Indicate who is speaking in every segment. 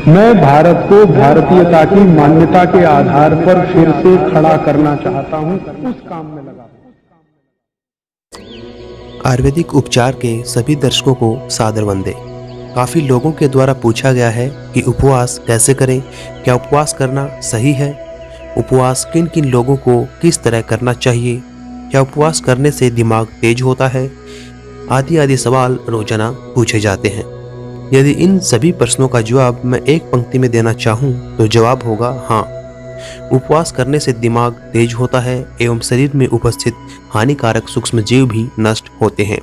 Speaker 1: मैं भारत को भारतीयता की मान्यता के आधार पर फिर से खड़ा करना चाहता हूं, उस काम में लगा हूं।
Speaker 2: आयुर्वेदिक उपचार के सभी दर्शकों को सादर वंदे। काफ़ी लोगों के द्वारा पूछा गया है कि उपवास कैसे करें, क्या उपवास करना सही है, उपवास किन किन लोगों को किस तरह करना चाहिए, क्या उपवास करने से दिमाग तेज होता है, आदि आदि सवाल रोजाना पूछे जाते हैं। यदि इन सभी प्रश्नों का जवाब मैं एक पंक्ति में देना चाहूँ तो जवाब होगा हाँ। उपवास करने से दिमाग तेज होता है एवं शरीर में उपस्थित हानिकारक सूक्ष्म जीव भी नष्ट होते हैं,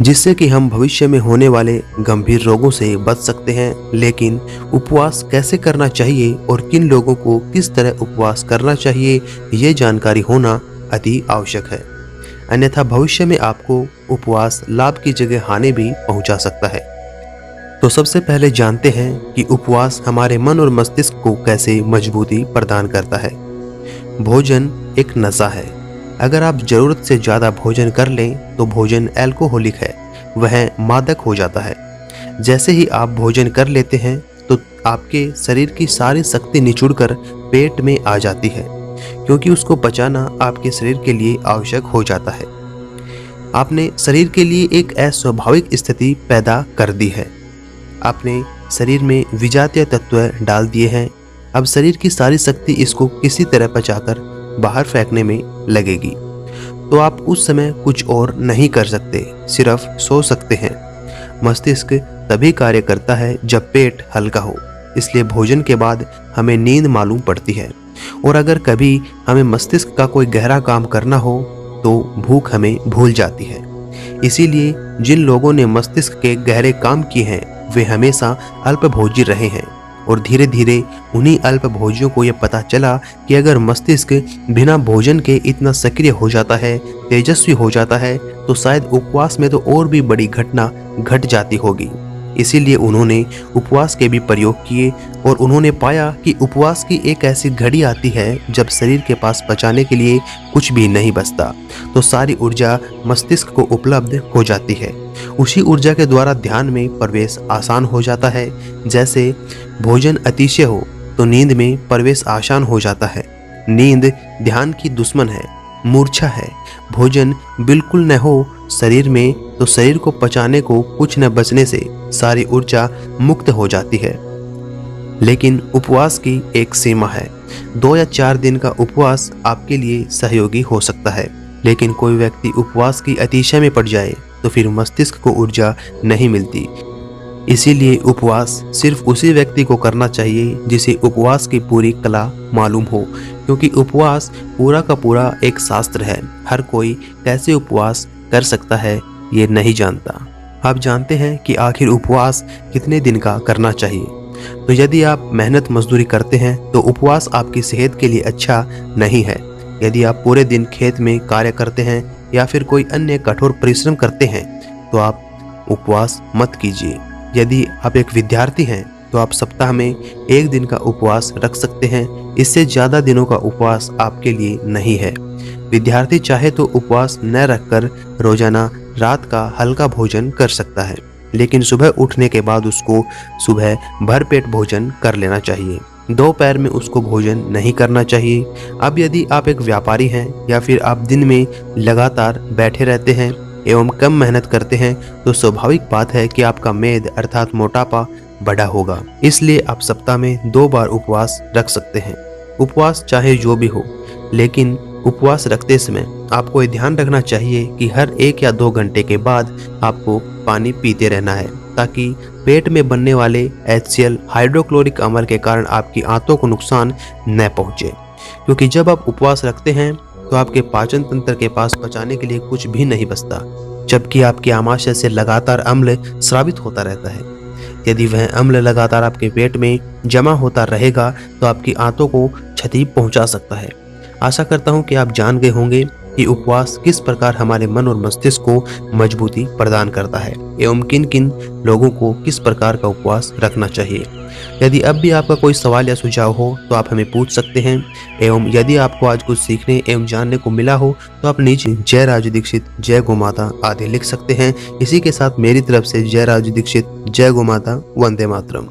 Speaker 2: जिससे कि हम भविष्य में होने वाले गंभीर रोगों से बच सकते हैं। लेकिन उपवास कैसे करना चाहिए और किन लोगों को किस तरह उपवास करना चाहिए, ये जानकारी होना अति आवश्यक है, अन्यथा भविष्य में आपको उपवास लाभ की जगह हानि भी पहुंचा सकता है। तो सबसे पहले जानते हैं कि उपवास हमारे मन और मस्तिष्क को कैसे मजबूती प्रदान करता है। भोजन एक नशा है। अगर आप जरूरत से ज़्यादा भोजन कर लें तो भोजन अल्कोहलिक है, वह मादक हो जाता है। जैसे ही आप भोजन कर लेते हैं तो आपके शरीर की सारी शक्ति निचुड़कर पेट में आ जाती है, क्योंकि उसको पचाना आपके शरीर के लिए आवश्यक हो जाता है। आपने शरीर के लिए एक अस्वाभाविक स्थिति पैदा कर दी है। आपने शरीर में विजातीय तत्व डाल दिए हैं। अब शरीर की सारी शक्ति इसको किसी तरह पचाकर बाहर फेंकने में लगेगी, तो आप उस समय कुछ और नहीं कर सकते, सिर्फ सो सकते हैं। मस्तिष्क तभी कार्य करता है जब पेट हल्का हो, इसलिए भोजन के बाद हमें नींद मालूम पड़ती है। और अगर कभी हमें मस्तिष्क का कोई गहरा काम करना हो तो भूख हमें भूल जाती है। इसीलिए जिन लोगों ने मस्तिष्क के गहरे काम किए हैं वे हमेशा अल्पभोजी रहे हैं, और धीरे धीरे उन्हीं अल्पभोजियों को यह पता चला कि अगर मस्तिष्क बिना भोजन के इतना सक्रिय हो जाता है, तेजस्वी हो जाता है, तो शायद उपवास में तो और भी बड़ी घटना घट जाती होगी। इसीलिए उन्होंने उपवास के भी प्रयोग किए और उन्होंने पाया कि उपवास की एक ऐसी घड़ी आती है जब शरीर के पास पचाने के लिए कुछ भी नहीं बचता, तो सारी ऊर्जा मस्तिष्क को उपलब्ध हो जाती है। उसी ऊर्जा के द्वारा ध्यान में प्रवेश आसान हो जाता है। जैसे भोजन अतिशय हो तो नींद में प्रवेश आसान हो जाता है। नींद ध्यान की दुश्मन है, मूर्छा है। भोजन बिल्कुल न हो शरीर में तो शरीर को पचाने को कुछ न बचने से सारी ऊर्जा मुक्त हो जाती है। लेकिन उपवास की एक सीमा है। 2 या 4 दिन का उपवास आपके लिए सहयोगी हो सकता है, लेकिन कोई व्यक्ति उपवास की अतिशय में पड़ जाए तो फिर मस्तिष्क को ऊर्जा नहीं मिलती। इसीलिए उपवास सिर्फ उसी व्यक्ति को करना चाहिए जिसे उपवास की पूरी कला मालूम हो, क्योंकि उपवास पूरा का पूरा एक शास्त्र है। हर कोई कैसे उपवास कर सकता है ये नहीं जानता। आप जानते हैं कि आखिर उपवास कितने दिन का करना चाहिए? तो यदि आप मेहनत मजदूरी करते हैं तो उपवास आपकी सेहत के लिए अच्छा नहीं है। यदि आप पूरे दिन खेत में कार्य करते हैं या फिर कोई अन्य कठोर परिश्रम करते हैं तो आप उपवास मत कीजिए। यदि आप एक विद्यार्थी हैं तो आप सप्ताह में 1 दिन का उपवास रख सकते हैं। इससे ज़्यादा दिनों का उपवास आपके लिए नहीं है। विद्यार्थी चाहे तो उपवास न रखकर रोजाना रात का हल्का भोजन कर सकता है, लेकिन सुबह उठने के बाद उसको सुबह भरपेट भोजन कर लेना चाहिए। दोपहर में उसको भोजन नहीं करना चाहिए। अब यदि आप एक व्यापारी हैं या फिर आप दिन में लगातार बैठे रहते हैं एवं कम मेहनत करते हैं तो स्वाभाविक बात है कि आपका मेद अर्थात मोटापा बढ़ा होगा। इसलिए आप सप्ताह में 2 बार उपवास रख सकते हैं। उपवास चाहे जो भी हो, लेकिन उपवास रखते समय आपको ये ध्यान रखना चाहिए कि हर 1 या 2 घंटे के बाद आपको पानी पीते रहना है, ताकि पेट में बनने वाले HCl हाइड्रोक्लोरिक अम्ल के कारण आपकी आंतों को नुकसान न पहुंचे। क्योंकि जब आप उपवास रखते हैं तो आपके पाचन तंत्र के पास पचाने के लिए कुछ भी नहीं बचता, जबकि आपके आमाशय से लगातार अम्ल स्रावित होता रहता है। यदि वह अम्ल लगातार आपके पेट में जमा होता रहेगा तो आपकी आंतों को क्षति पहुंचा सकता है। आशा करता हूं कि आप जान गए होंगे कि उपवास किस प्रकार हमारे मन और मस्तिष्क को मजबूती प्रदान करता है एवं किन किन लोगों को किस प्रकार का उपवास रखना चाहिए। यदि अब भी आपका कोई सवाल या सुझाव हो तो आप हमें पूछ सकते हैं, एवं यदि आपको आज कुछ सीखने एवं जानने को मिला हो तो आप नीचे जय राजू दीक्षित, जय गौ माता आदि लिख सकते हैं। इसी के साथ मेरी तरफ से जय राजू दीक्षित, जय गौ माता, वंदे मातरम।